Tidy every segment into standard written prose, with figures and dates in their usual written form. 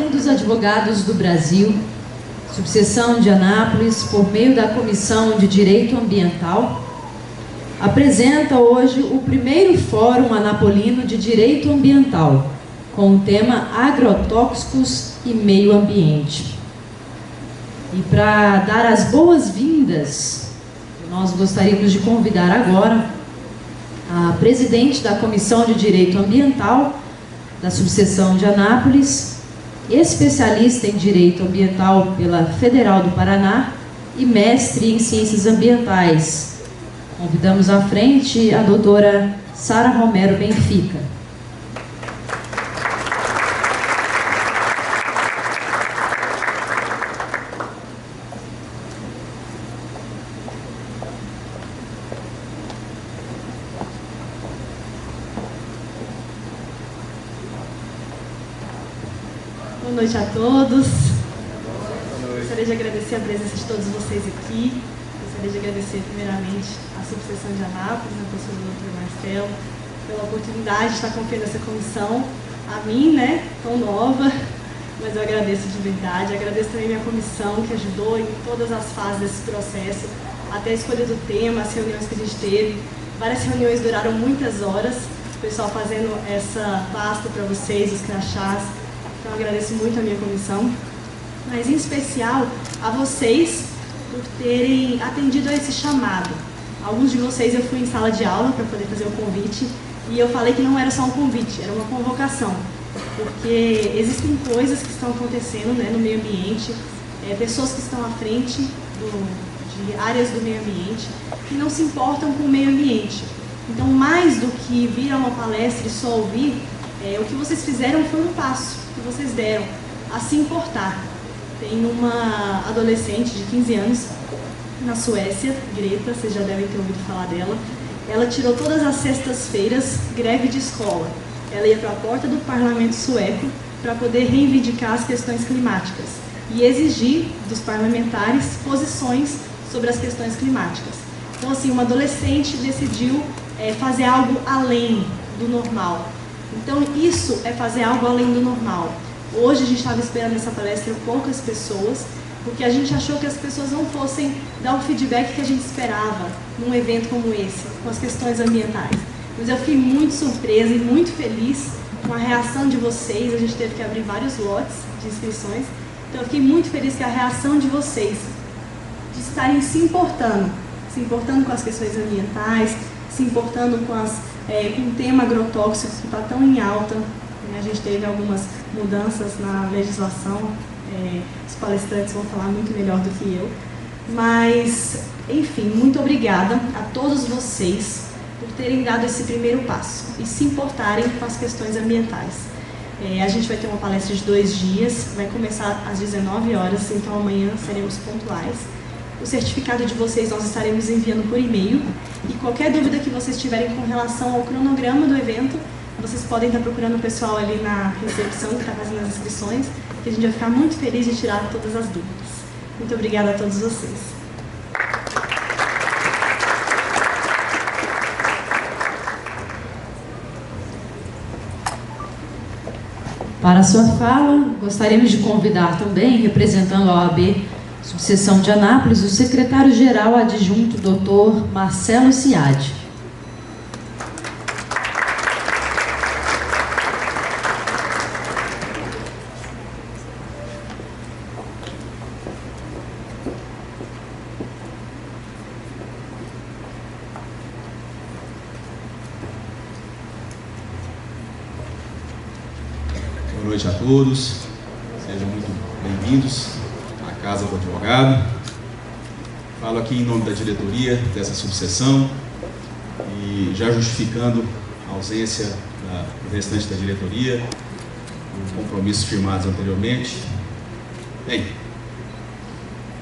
Ordem dos Advogados do Brasil, subseção de Anápolis, por meio da Comissão de Direito Ambiental, apresenta hoje o primeiro Fórum Anapolino de Direito Ambiental, com o tema Agrotóxicos e Meio Ambiente. E para dar as boas-vindas, nós gostaríamos de convidar agora a presidente da Comissão de Direito Ambiental da subseção de Anápolis, especialista em Direito Ambiental pela Federal do Paraná e mestre em Ciências Ambientais. Convidamos à frente a doutora Sara Romero Benfica. Boa noite a todos. Gostaria de agradecer a presença de todos vocês aqui. Gostaria de agradecer primeiramente a subseção de Anápolis, na pessoa do Dr. Marcelo, pela oportunidade de estar confiando essa comissão a mim, tão nova, mas eu agradeço de verdade. Agradeço também a minha comissão, que ajudou em todas as fases desse processo, até a escolha do tema, as reuniões que a gente teve. Várias reuniões duraram muitas horas, o pessoal fazendo essa pasta para vocês, os crachás. Então, eu agradeço muito a minha comissão, mas em especial a vocês por terem atendido a esse chamado. Alguns de vocês eu fui em sala de aula para poder fazer o convite e eu falei que não era só um convite, era uma convocação, porque existem coisas que estão acontecendo no meio ambiente, pessoas que estão à frente de áreas do meio ambiente que não se importam com o meio ambiente. Então, mais do que vir a uma palestra e só ouvir, o que vocês fizeram foi um passo que vocês deram a se importar. Tem uma adolescente de 15 anos na Suécia, Greta, vocês já devem ter ouvido falar dela. Ela tirou todas as sextas-feiras greve de escola. Ela ia para a porta do parlamento sueco para poder reivindicar as questões climáticas e exigir dos parlamentares posições sobre as questões climáticas. Então, assim, uma adolescente decidiu fazer algo além do normal. Então, isso é fazer algo além do normal. Hoje a gente estava esperando essa palestra poucas pessoas, porque a gente achou que as pessoas não fossem dar o feedback que a gente esperava num evento como esse, com as questões ambientais. Mas eu fiquei muito surpresa e muito feliz com a reação de vocês. A gente teve que abrir vários lotes de inscrições. Então, eu fiquei muito feliz com a reação de vocês, de estarem se importando com as questões ambientais, se importando com o tema agrotóxico que está tão em alta. A gente teve algumas mudanças na legislação, os palestrantes vão falar muito melhor do que eu. Mas, enfim, muito obrigada a todos vocês por terem dado esse primeiro passo e se importarem com as questões ambientais. A gente vai ter uma palestra de 2 dias, vai começar às 19 horas, então amanhã seremos pontuais. O certificado de vocês nós estaremos enviando por e-mail e qualquer dúvida que vocês tiverem com relação ao cronograma do evento, vocês podem estar procurando o pessoal ali na recepção que está fazendo as inscrições, que a gente vai ficar muito feliz de tirar todas as dúvidas. Muito obrigada a todos vocês. Para a sua fala, gostaríamos de convidar também, representando a OAB Subseção de Anápolis, o secretário-geral adjunto, Dr. Marcelo Ciad. Boa noite a todos, sejam muito bem-vindos à Casa do Advogado. Falo aqui em nome da diretoria dessa subseção e já justificando a ausência do restante da diretoria, os compromissos firmados anteriormente. Bem,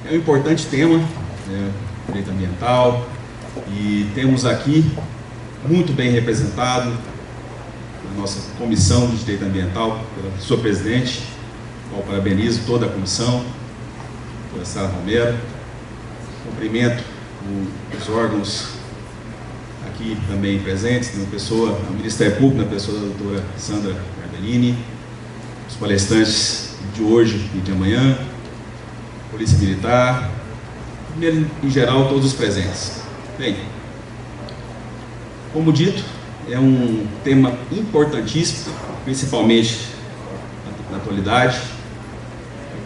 é um importante tema, direito ambiental, e temos aqui muito bem representado a nossa Comissão de Direito Ambiental, pela sua presidente, ao qual parabenizo toda a comissão, a Sara Romero. Cumprimento os órgãos aqui também presentes, o Ministério Público, na pessoa da doutora Sandra Garbellini, os palestrantes de hoje e de amanhã, Polícia Militar, em geral, todos os presentes. Bem, como dito, é um tema importantíssimo, principalmente na atualidade.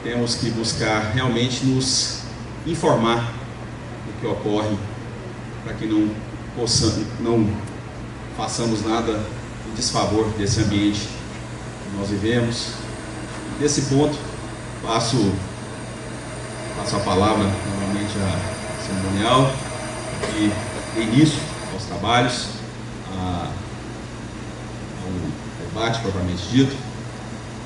Temos que buscar realmente nos informar do que ocorre, para que não façamos nada em desfavor desse ambiente que nós vivemos. Nesse ponto, passo a palavra novamente à cerimonial, que dê início aos trabalhos, ao debate propriamente dito.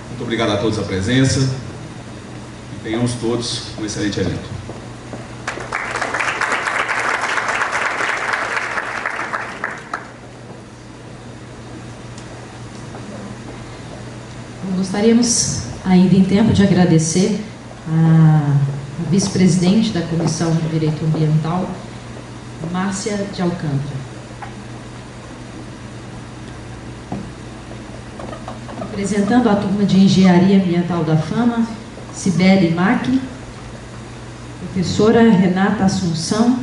Muito obrigado a todos a presença e tenhamos todos um excelente evento. Gostaríamos ainda em tempo de agradecer a vice-presidente da Comissão de Direito Ambiental, Márcia de Alcântara. Apresentando a turma de Engenharia Ambiental da FAMA, Cibele Mack, professora Renata Assunção,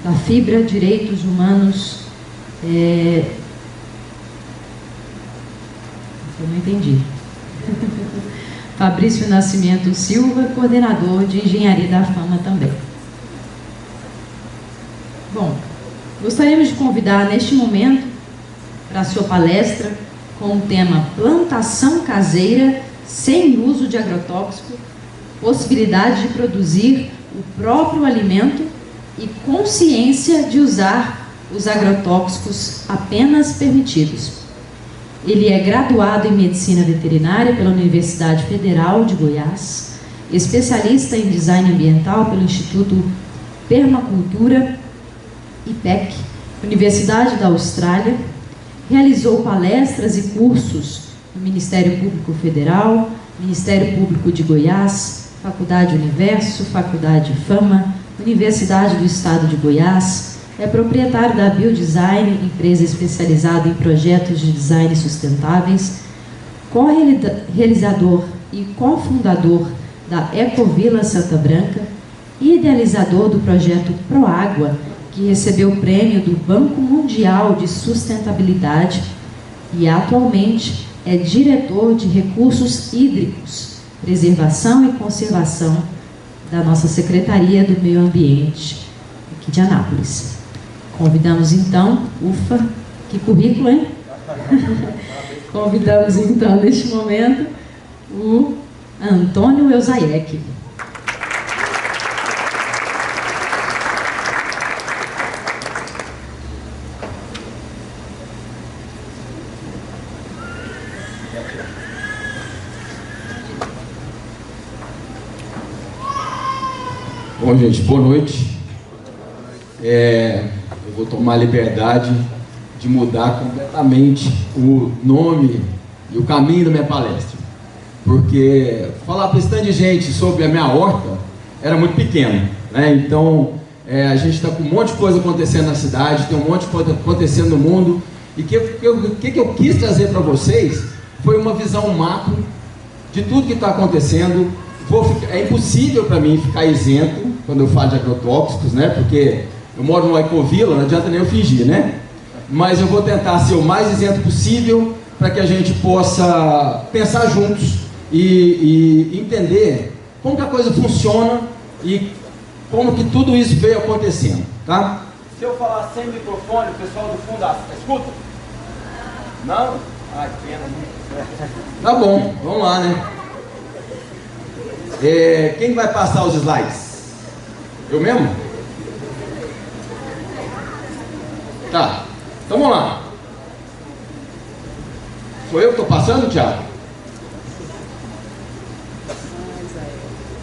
da Fibra Direitos Humanos, eu não entendi. Fabrício Nascimento Silva, coordenador de Engenharia da FAMA também. Bom, gostaríamos de convidar neste momento para a sua palestra com o tema Plantação Caseira sem uso de agrotóxico, possibilidade de produzir o próprio alimento e consciência de usar os agrotóxicos apenas permitidos. Ele é graduado em Medicina Veterinária pela Universidade Federal de Goiás, especialista em Design Ambiental pelo Instituto Permacultura, IPEC, Universidade da Austrália. Realizou palestras e cursos no Ministério Público Federal, Ministério Público de Goiás, Faculdade Universo, Faculdade FAMA, Universidade do Estado de Goiás. É proprietário da Biodesign, empresa especializada em projetos de design sustentáveis, co-realizador e cofundador da Ecovila Santa Branca e idealizador do projeto Proágua, que recebeu o prêmio do Banco Mundial de Sustentabilidade e atualmente é diretor de Recursos Hídricos, Preservação e Conservação da nossa Secretaria do Meio Ambiente aqui de Anápolis. Convidamos então, ufa, que currículo, hein? Convidamos então neste momento o Antônio Eusaiek. Bom, gente, boa noite. Eu vou tomar a liberdade de mudar completamente o nome e o caminho da minha palestra, porque falar para esse tanto de gente sobre a minha horta era muito pequeno, né? Então, a gente está com um monte de coisa acontecendo na cidade, tem um monte de coisa acontecendo no mundo, e o que eu quis trazer para vocês foi uma visão macro de tudo que está acontecendo. É impossível para mim ficar isento quando eu falo de agrotóxicos, né? Porque eu moro numa ecovila, não adianta nem eu fingir, né? Mas eu vou tentar ser o mais isento possível para que a gente possa pensar juntos e entender como que a coisa funciona e como que tudo isso veio acontecendo, tá? Se eu falar sem microfone, o pessoal do fundo escuta? Não? Ai, pena. Tá bom, vamos lá, né? Quem vai passar os slides? Eu mesmo? Tá, então vamos lá. Sou eu que estou passando, Thiago?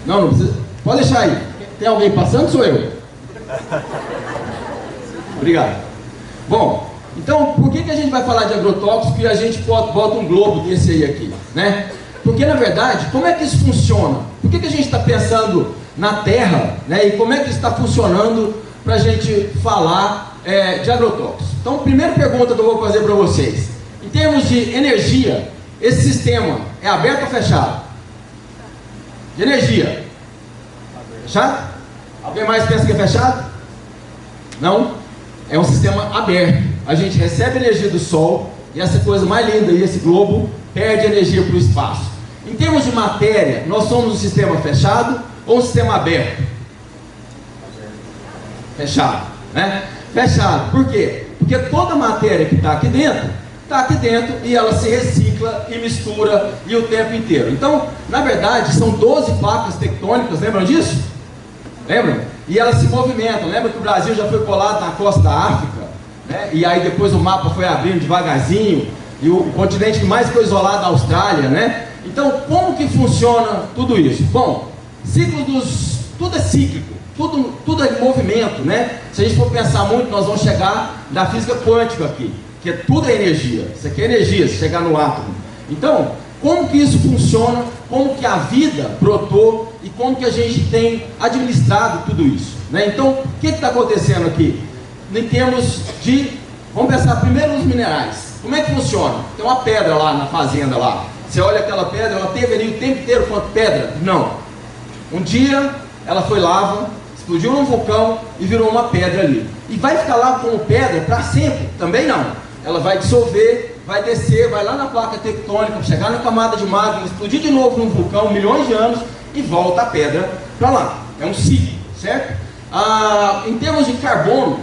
Não, não precisa. Pode deixar aí. Tem alguém passando? Sou eu. Obrigado. Bom, então por que a gente vai falar de agrotóxico e a gente bota um globo desse aí aqui, né? Porque, na verdade, como é que isso funciona? Por que a gente está pensando na terra, né? E como é que isso está funcionando para a gente falar de agrotóxicos? Então, a primeira pergunta que eu vou fazer para vocês. Em termos de energia, esse sistema é aberto ou fechado? de energia. Fechado? Alguém mais pensa que é fechado? Não? É um sistema aberto. A gente recebe energia do Sol e essa coisa mais linda aí, esse globo, perde energia para o espaço. Em termos de matéria, nós somos um sistema fechado ou um sistema aberto? Fechado, né? Fechado. Por quê? Porque toda a matéria que está aqui dentro e ela se recicla e mistura e o tempo inteiro. Então, na verdade, são 12 placas tectônicas, lembram disso? Lembram? E elas se movimentam. Lembra que o Brasil já foi colado na costa da África, né? E aí depois o mapa foi abrindo devagarzinho, e o continente que mais foi isolado é a Austrália, né? Então, como que funciona tudo isso? Bom, tudo é cíclico, tudo é movimento, né? Se a gente for pensar muito, nós vamos chegar na física quântica aqui, que tudo é energia. Isso aqui é energia, se chegar no átomo. Então, como que isso funciona, como que a vida brotou e como que a gente tem administrado tudo isso, né? Então, o que está acontecendo aqui? Em termos de, vamos pensar primeiro nos minerais. Como é que funciona? Tem uma pedra lá na fazenda lá. Você olha aquela pedra, ela teve ali o tempo inteiro quanto pedra? Não. Um dia ela foi lava, explodiu num vulcão e virou uma pedra ali. E vai ficar lá como pedra para sempre? Também não. Ela vai dissolver, vai descer, vai lá na placa tectônica, chegar na camada de magma, explodir de novo num vulcão, milhões de anos, e volta a pedra para lá. É um ciclo, certo? Em termos de carbono,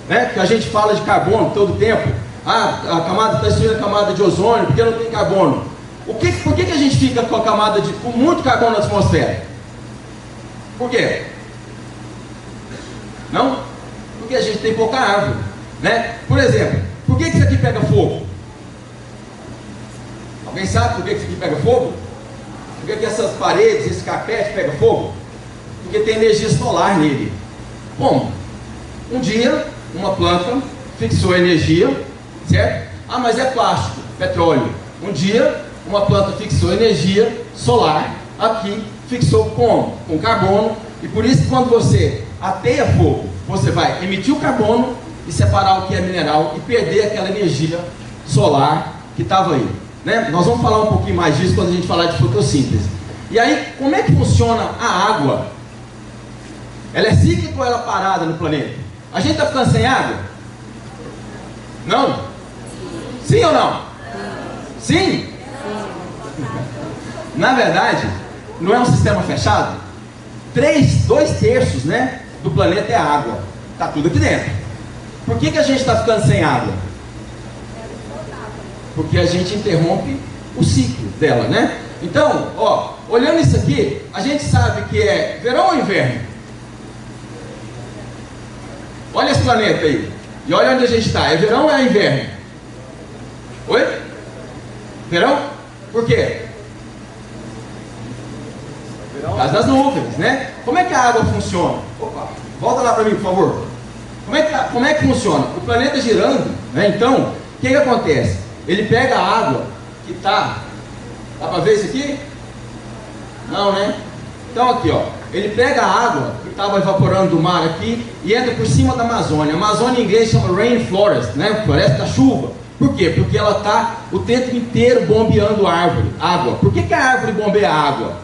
né, que a gente fala de carbono todo o tempo, a camada está destruindo a camada de ozônio, porque não tem carbono. Por que a gente fica com a camada com muito carbono na atmosfera? Por quê? Não? Porque a gente tem pouca árvore, né? Por exemplo, por que isso aqui pega fogo? Alguém sabe por que isso aqui pega fogo? Por que essas paredes, esse carpete pega fogo? Porque tem energia solar nele. Bom, um dia uma planta fixou energia, certo? Mas é plástico, petróleo. Um dia uma planta fixou energia solar, aqui fixou com carbono, e por isso que quando você ateia fogo, você vai emitir o carbono e separar o que é mineral e perder aquela energia solar que estava aí, né? Nós vamos falar um pouquinho mais disso quando a gente falar de fotossíntese. E aí, como é que funciona a água? Ela é cíclica ou ela é parada no planeta? A gente está ficando sem água? Não? Sim ou não? Sim? Na verdade, não é um sistema fechado? 2/3, né, do planeta é água. Está tudo aqui dentro. Por que a gente está ficando sem água? Porque a gente interrompe o ciclo dela, né? Então, ó, olhando isso aqui, a gente sabe que é verão ou inverno? Olha esse planeta aí. E olha onde a gente está. É verão ou é inverno? Oi? Verão? Por quê? Por causa das nuvens, né? Como é que a água funciona? Opa, volta lá para mim, por favor. Como é que funciona? O planeta girando, né? Então, o que acontece? Ele pega a água que está... Dá para ver isso aqui? Não, né? Então aqui, ó. Ele pega a água que estava evaporando do mar aqui e entra por cima da Amazônia. A Amazônia em inglês chama rainforest, né? Floresta da chuva. Por quê? Porque ela está o tempo inteiro bombeando água. Por que a árvore bombeia água?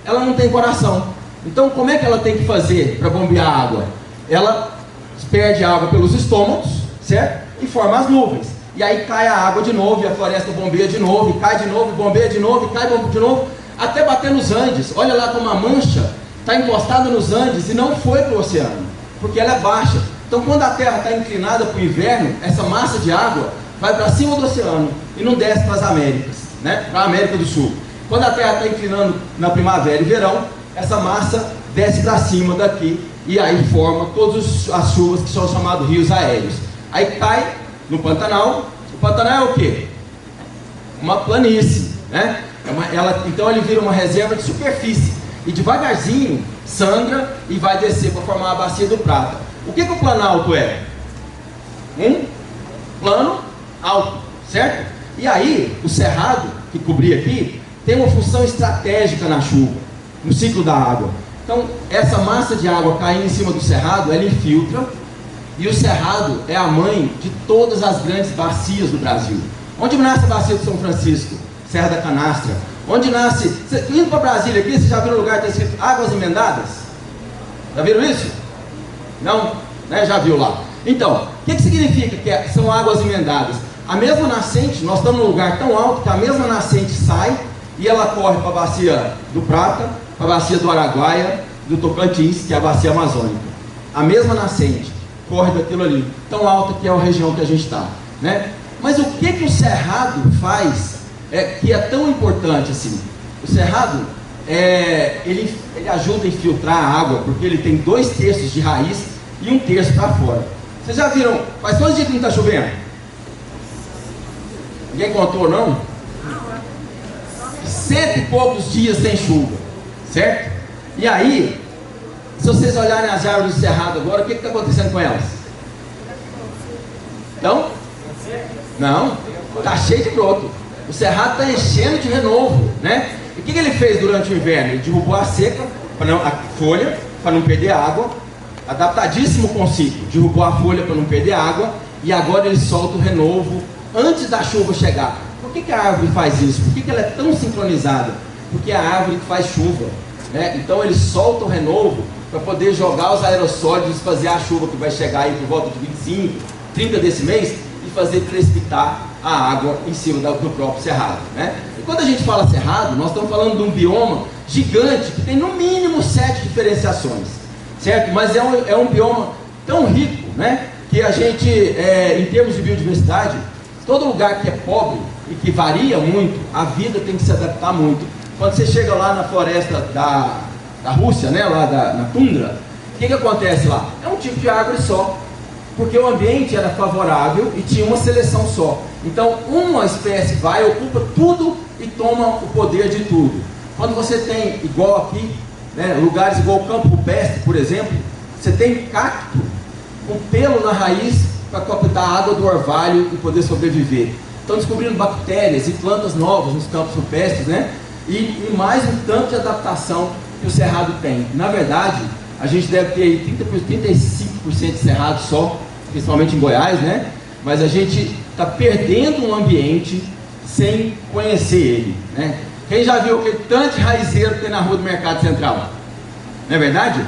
Ela não tem coração. Então como é que ela tem que fazer para bombear água? Ela perde água pelos estômagos, certo? E forma as nuvens. E aí cai a água de novo, e a floresta bombeia de novo, e cai de novo, bombeia de novo, e cai de novo, até bater nos Andes. Olha lá como a mancha está encostada nos Andes e não foi para o oceano, porque ela é baixa. Então quando a Terra está inclinada para o inverno, essa massa de água vai para cima do oceano e não desce para as Américas, né? Para a América do Sul. Quando a Terra está inclinando na primavera e verão, essa massa desce para cima daqui e aí forma todas as chuvas que são chamados rios aéreos. Aí cai no Pantanal. O Pantanal é o quê? Uma planície, né? Então ele vira uma reserva de superfície e devagarzinho sangra e vai descer para formar a Bacia do Prata. O que o Planalto é? Um plano alto, certo? E aí o cerrado que cobria aqui tem uma função estratégica na chuva, no ciclo da água. Então essa massa de água caindo em cima do cerrado, ela infiltra. E o cerrado é a mãe de todas as grandes bacias do Brasil. Onde nasce a bacia do São Francisco? Serra da Canastra. Onde nasce, indo para Brasília aqui, você já viu um lugar que está escrito Águas Emendadas? Já viram isso? Não? Né? Já viu lá. Então, o que significa que são águas emendadas? A mesma nascente, nós estamos num lugar tão alto que a mesma nascente sai e ela corre para a bacia do Prata, para a bacia do Araguaia, do Tocantins, que é a bacia amazônica. A mesma nascente corre daquilo ali, tão alta que é a região que a gente está, né? Mas o que o cerrado faz que é tão importante assim? O cerrado, ele ajuda a infiltrar a água, porque ele tem 2/3 de raiz e 1/3 para fora. Vocês já viram, faz quantos dias que não está chovendo? Ninguém contou não? 100 e poucos dias sem chuva, certo? E aí, se vocês olharem as árvores do cerrado agora, o que está acontecendo com elas? Então? Não, está cheio de broto. O cerrado está enchendo de renovo, né? E o que ele fez durante o inverno? Ele derrubou a seca, a folha, para não perder água. Adaptadíssimo com o ciclo, derrubou a folha para não perder água. E agora ele solta o renovo antes da chuva chegar. Por que a árvore faz isso? Por que ela é tão sincronizada? Porque é a árvore que faz chuva, né? Então ele solta o renovo para poder jogar os aerossólidos, fazer a chuva que vai chegar aí por volta de 25, 30 desse mês e fazer precipitar a água em cima do próprio cerrado, né? E quando a gente fala cerrado, nós estamos falando de um bioma gigante que tem no mínimo 7 diferenciações, certo? Mas é um bioma tão rico, né? Que a gente, em termos de biodiversidade, todo lugar que é pobre e que varia muito, a vida tem que se adaptar muito. Quando você chega lá na floresta da Rússia, né, lá na tundra, o que acontece lá? É um tipo de árvore só, porque o ambiente era favorável e tinha uma seleção só. Então uma espécie vai, ocupa tudo e toma o poder de tudo. Quando você tem, igual aqui, né, lugares igual o campo rupestre, por exemplo, você tem cacto com pelo na raiz para captar a água do orvalho e poder sobreviver. Estão descobrindo bactérias e plantas novas nos campos rupestres, né? E mais um tanto de adaptação que o cerrado tem. Na verdade, a gente deve ter aí 35% de cerrado só, principalmente em Goiás, né? Mas a gente está perdendo um ambiente sem conhecer ele, né? Quem já viu aquele tanto de raizeiro que tem na rua do Mercado Central? Não é verdade?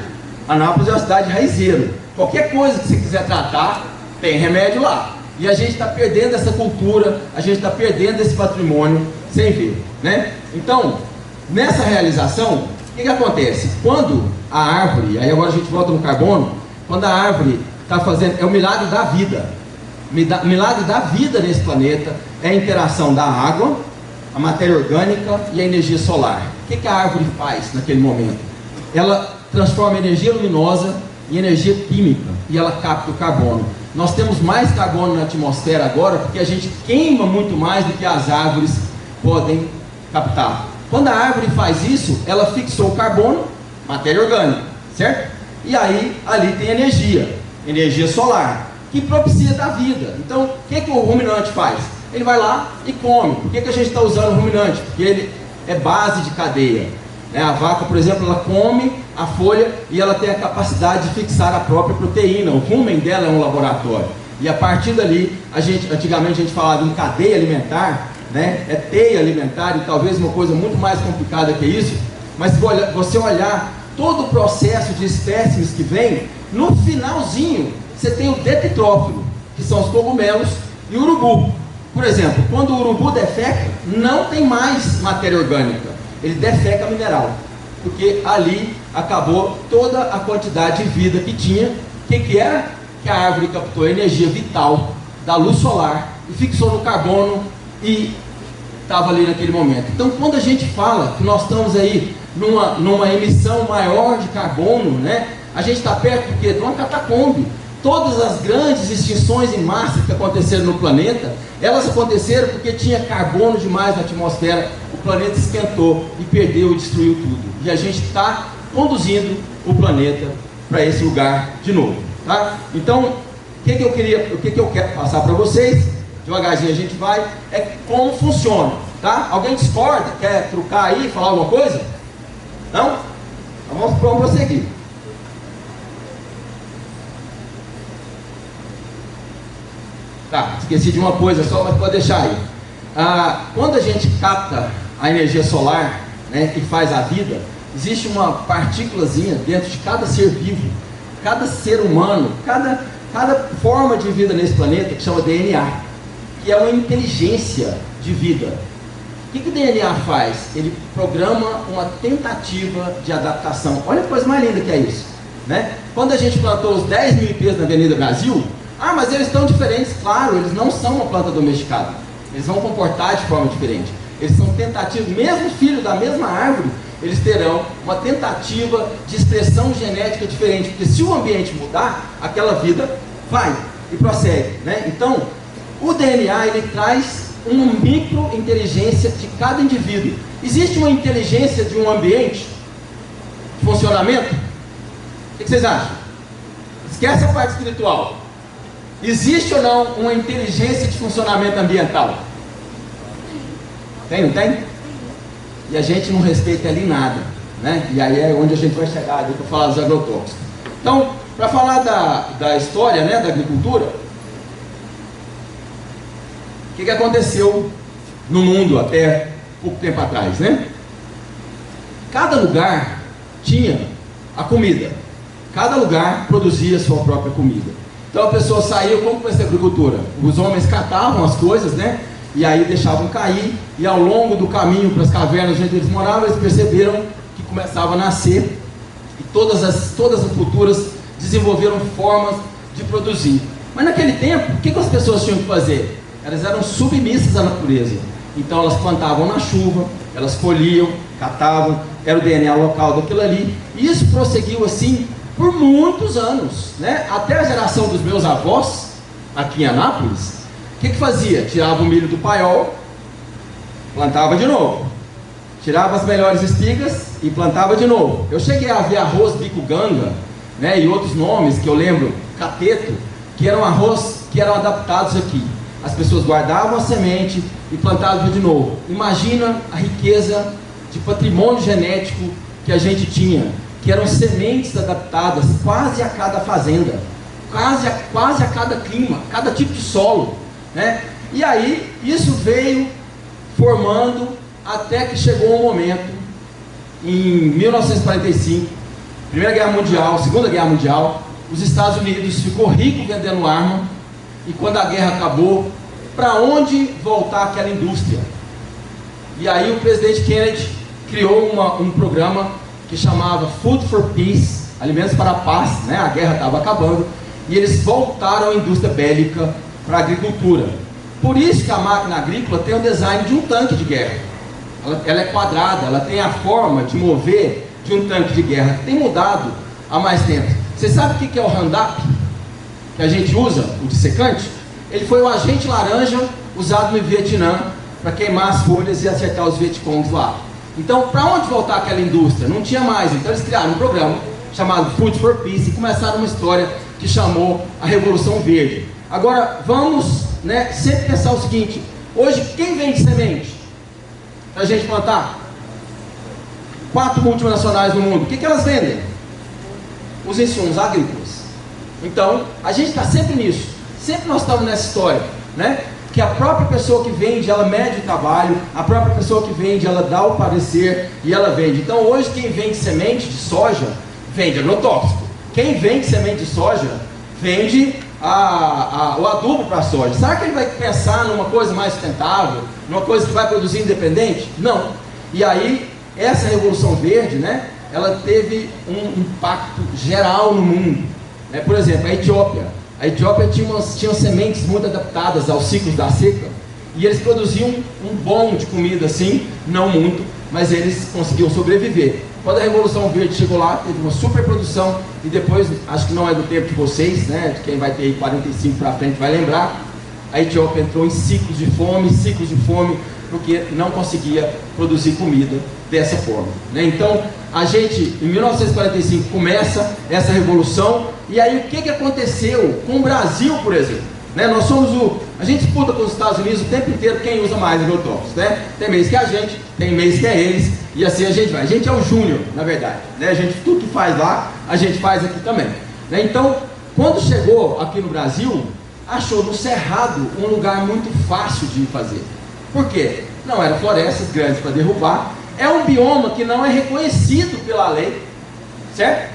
Anápolis é uma cidade raizeiro. Qualquer coisa que você quiser tratar, tem remédio lá. E a gente está perdendo essa cultura, a gente está perdendo esse patrimônio sem ver, né? Então, nessa realização, o que acontece? Quando a árvore, aí agora a gente volta no carbono, quando a árvore está fazendo, é o milagre da vida. O milagre da vida nesse planeta é a interação da água, a matéria orgânica e a energia solar. O que a árvore faz naquele momento? Ela transforma energia luminosa em energia química e ela capta o carbono. Nós temos mais carbono na atmosfera agora porque a gente queima muito mais do que as árvores podem captar. Quando a árvore faz isso, ela fixou o carbono, matéria orgânica, certo? E aí, ali tem energia solar, que propicia da vida. Então, o que o ruminante faz? Ele vai lá e come. Por que a gente está usando o ruminante? Porque ele é base de cadeia. A vaca, por exemplo, ela come a folha e ela tem a capacidade de fixar a própria proteína. O rumen dela é um laboratório. E a partir dali, antigamente a gente falava em cadeia alimentar, né? É teia alimentar, e talvez uma coisa muito mais complicada que isso. Mas se você olhar todo o processo de espécimes que vem, no finalzinho você tem o detritrófilo, que são os cogumelos, e o urubu. Por exemplo, quando o urubu defeca, não tem mais matéria orgânica, ele defeca mineral, porque ali acabou toda a quantidade de vida que tinha. O que era? Que a árvore captou a energia vital da luz solar e fixou no carbono e estava ali naquele momento. Então, quando a gente fala que nós estamos aí numa emissão maior de carbono, né, a gente está perto do quê? De uma catacombe. Todas as grandes extinções em massa que aconteceram no planeta, elas aconteceram porque tinha carbono demais na atmosfera, o planeta esquentou e perdeu e destruiu tudo. E a gente está conduzindo o planeta para esse lugar de novo, tá? Então, o que eu quero passar para vocês, devagarzinho a gente vai, é como funciona, tá? Alguém discorda? Quer trucar aí, falar alguma coisa? Não? Então vamos prosseguir. Tá, esqueci de uma coisa só, mas pode deixar aí. Quando a gente capta a energia solar, né, e faz a vida, existe uma partículazinha dentro de cada ser vivo, cada ser humano, cada forma de vida nesse planeta, que chama DNA, que é uma inteligência de vida. O que o DNA faz? Ele programa uma tentativa de adaptação. Olha a coisa mais linda que é isso, né? Quando a gente plantou os 10 mil ipês na Avenida Brasil, mas eles estão diferentes. Claro, eles não são uma planta domesticada, eles vão comportar de forma diferente, eles são tentativas, mesmo filhos da mesma árvore, eles terão uma tentativa de expressão genética diferente, porque se o ambiente mudar, aquela vida vai e prossegue, né? Então, o DNA, ele traz uma micro-inteligência de cada indivíduo. Existe uma inteligência de um ambiente, de funcionamento? O que vocês acham? Esquece a parte espiritual. Existe ou não uma inteligência de funcionamento ambiental? Tem, não tem? E a gente não respeita ali nada, né? E aí é onde a gente vai chegar para falar dos agrotóxicos. Então, para falar da história, né, da agricultura, o que aconteceu no mundo até pouco tempo atrás, né? Cada lugar tinha a comida, cada lugar produzia a sua própria comida. Então a pessoa saiu, como com essa agricultura? Os homens catavam as coisas, né? E aí deixavam cair, e ao longo do caminho para as cavernas onde eles moravam, eles perceberam que começava a nascer, e todas as culturas desenvolveram formas de produzir. Mas naquele tempo, o que as pessoas tinham que fazer? Elas eram submissas à natureza. Então elas plantavam na chuva, elas colhiam, catavam, era o DNA local daquilo ali. E isso prosseguiu assim por muitos anos, né? Até a geração dos meus avós, aqui em Anápolis, o que fazia? Tirava o milho do paiol, plantava de novo. Tirava as melhores espigas e plantava de novo. Eu cheguei a ver arroz bico-ganga, né? E outros nomes que eu lembro, cateto, que eram arroz que eram adaptados aqui. As pessoas guardavam a semente e plantavam de novo. Imagina a riqueza de patrimônio genético que a gente tinha, que eram sementes adaptadas quase a cada fazenda, quase a cada clima, cada tipo de solo, né? E aí isso veio formando até que chegou um momento, em 1945, Primeira Guerra Mundial, Segunda Guerra Mundial, os Estados Unidos ficou rico vendendo arma. E quando a guerra acabou, para onde voltar aquela indústria? E aí o presidente Kennedy criou um programa que chamava Food for Peace, Alimentos para a Paz, né? A guerra estava acabando, e eles voltaram a indústria bélica para a agricultura. Por isso que a máquina agrícola tem o design de um tanque de guerra. Ela é quadrada, ela tem a forma de mover de um tanque de guerra. Tem mudado há mais tempo. Você sabe o que é o Roundup? Que a gente usa, o dissecante? Ele foi o agente laranja usado no Vietnã para queimar as folhas e acertar os Vietcongs lá. Então, para onde voltar aquela indústria? Não tinha mais. Então eles criaram um programa chamado Food for Peace e começaram uma história que chamou a Revolução Verde. Agora, vamos, né, sempre pensar o seguinte: hoje, quem vende semente para a gente plantar? 4 multinacionais no mundo. O que elas vendem? Os insumos agrícolas. Então, a gente está sempre nisso. Sempre nós estamos nessa história, né? Que a própria pessoa que vende, ela mede o trabalho, a própria pessoa que vende, ela dá o parecer e ela vende. Então, hoje, quem vende semente de soja, vende agrotóxico. Quem vende semente de soja, vende o adubo para a soja. Será que ele vai pensar numa coisa mais sustentável, numa coisa que vai produzir independente? Não. E aí, essa Revolução Verde, né, ela teve um impacto geral no mundo. Por exemplo, a Etiópia tinha sementes muito adaptadas aos ciclos da seca, e eles produziam um bom de comida, assim, não muito, mas eles conseguiam sobreviver. Quando a Revolução Verde chegou lá, teve uma super produção, e depois, acho que não é do tempo de vocês, né, de quem vai ter 45 para frente vai lembrar, a Etiópia entrou em ciclos de fome, porque não conseguia produzir comida dessa forma, né? Então, a gente, em 1945, começa essa revolução, e aí o que aconteceu com o Brasil, por exemplo? Né? Nós somos a gente disputa com os Estados Unidos o tempo inteiro quem usa mais agrotóxicos, né? Tem mês que é a gente, tem mês que é eles, e assim a gente vai. A gente é o júnior, na verdade, né? A gente, tudo que faz lá, a gente faz aqui também, né? Então, quando chegou aqui no Brasil, achou no Cerrado um lugar muito fácil de fazer. Por quê? não eram florestas grandes para derrubar. É um bioma que não é reconhecido pela lei, certo?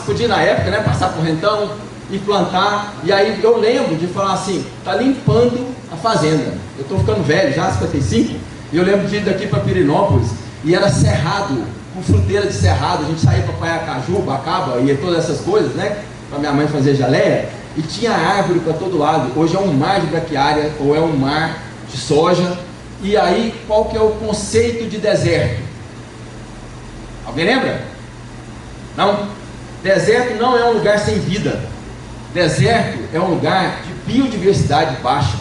Podia na época, né, passar correntão e plantar. E aí eu lembro de falar assim, tá limpando a fazenda. Eu estou ficando velho já, 55, e eu lembro de ir daqui para Pirenópolis, e era cerrado, com fruteira de cerrado. A gente saía para apanhar caju, bacaba e todas essas coisas, né, para minha mãe fazer geleia, e tinha árvore para todo lado. Hoje é um mar de braquiária, ou é um mar de soja. E aí, qual que é o conceito de deserto? Alguém lembra? Não? Deserto não é um lugar sem vida. Deserto é um lugar de biodiversidade baixa.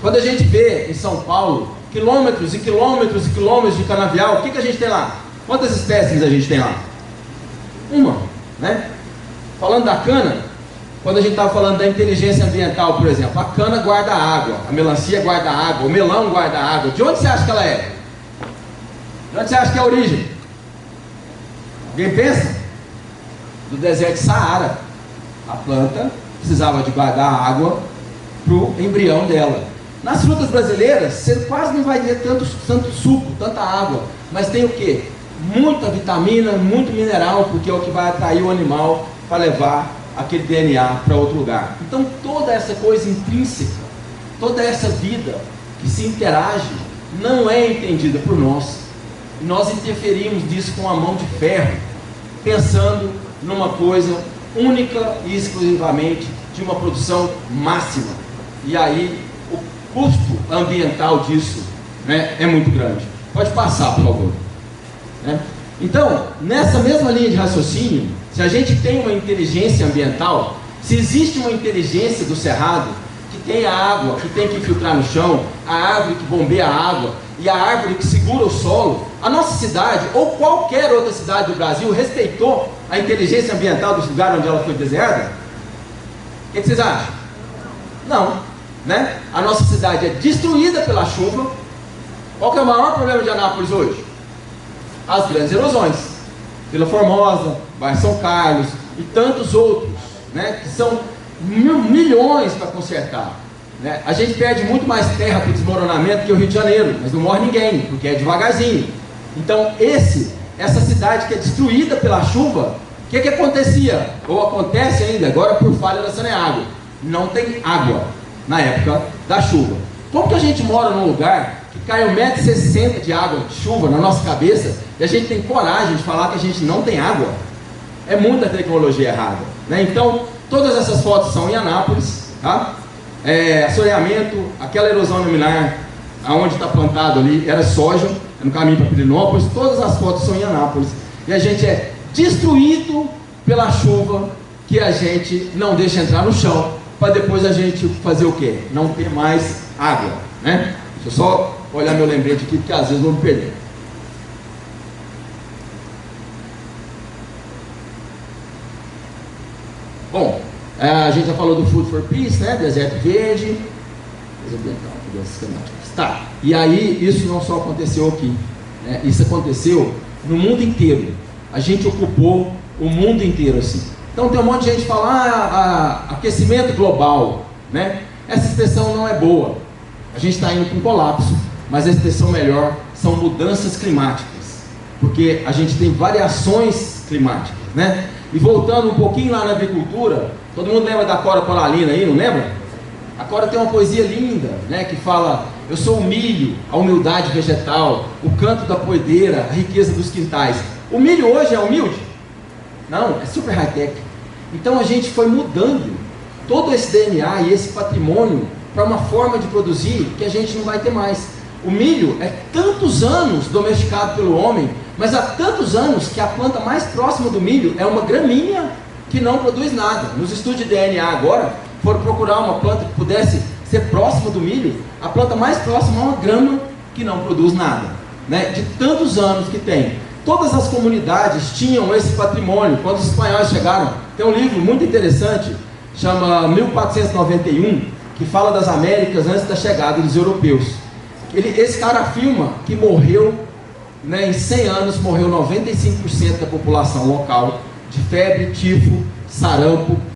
Quando a gente vê em São Paulo quilômetros e quilômetros e quilômetros de canavial, o que a gente tem lá? Quantas espécies a gente tem lá? Uma, né? Falando da cana, quando a gente estava falando da inteligência ambiental, por exemplo, a cana guarda água, a melancia guarda água, o melão guarda água. De onde você acha que ela é? De onde você acha que é a origem? Alguém pensa? Do deserto de Saara. A planta precisava de guardar água para o embrião dela. Nas frutas brasileiras, você quase não vai ter tanto suco, tanta água, mas tem o que? Muita vitamina, muito mineral, porque é o que vai atrair o animal para levar aquele DNA para outro lugar. Então toda essa coisa intrínseca, toda essa vida que se interage, não é entendida por nós. E nós interferimos disso com a mão de ferro, pensando numa coisa única e exclusivamente de uma produção máxima. E aí o custo ambiental disso, né, é muito grande. Pode passar, por favor. Né? Então, nessa mesma linha de raciocínio, se a gente tem uma inteligência ambiental, se existe uma inteligência do cerrado, que tem a água, que tem que infiltrar no chão, a árvore que bombeia a água, e a árvore que segura o solo, a nossa cidade, ou qualquer outra cidade do Brasil, respeitou a inteligência ambiental dos lugares onde ela foi desenhada? O que vocês acham? Não, né? A nossa cidade é destruída pela chuva. Qual que é o maior problema de Anápolis hoje? As grandes erosões. Vila Formosa, Bairro São Carlos e tantos outros, né, que são milhões para consertar. Né? A gente perde muito mais terra para o desmoronamento que o Rio de Janeiro, mas não morre ninguém, porque é devagarzinho. Então essa cidade que é destruída pela chuva, o que acontecia? Ou acontece ainda, agora por falha da Saneago, não tem água na época da chuva. Como que a gente mora num lugar que cai 1,60 m de água de chuva na nossa cabeça e a gente tem coragem de falar que a gente não tem água? É muita tecnologia errada, né? Então todas essas fotos são em Anápolis, tá? Assoreamento, aquela erosão laminar aonde está plantado ali era soja, no caminho para Pirenópolis. Todas as fotos são em Anápolis, e a gente é destruído pela chuva, que a gente não deixa entrar no chão, para depois a gente fazer o quê? Não ter mais água, né? Deixa eu só olhar meu lembrete aqui, porque às vezes vou me perder. Bom, a gente já falou do Food for Peace, né? Deserto verde, tá. E aí isso não só aconteceu aqui, né? Isso aconteceu no mundo inteiro. A gente ocupou o mundo inteiro assim. Então tem um monte de gente que fala, aquecimento global, né? Essa expressão não é boa. A gente está indo para um colapso, mas a expressão melhor são mudanças climáticas, porque a gente tem variações climáticas, né? E voltando um pouquinho lá na agricultura, todo mundo lembra da Cora Coralina aí, não lembra? A Cora tem uma poesia linda, né, que fala: eu sou o milho, a humildade vegetal, o canto da poedeira, a riqueza dos quintais. O milho hoje é humilde? Não, é super high-tech. Então a gente foi mudando todo esse DNA e esse patrimônio para uma forma de produzir que a gente não vai ter mais. O milho é tantos anos domesticado pelo homem, mas há tantos anos que a planta mais próxima do milho é uma gramínea que não produz nada. Nos estudos de DNA agora, foram procurar uma planta que pudesse ser próxima do milho. A planta mais próxima é uma grama que não produz nada, né? De tantos anos que tem. Todas as comunidades tinham esse patrimônio. Quando os espanhóis chegaram, tem um livro muito interessante, chama 1491, que fala das Américas antes da chegada dos europeus. Esse cara afirma que morreu, né, em 100 anos, morreu 95% da população local de febre, tifo, sarampo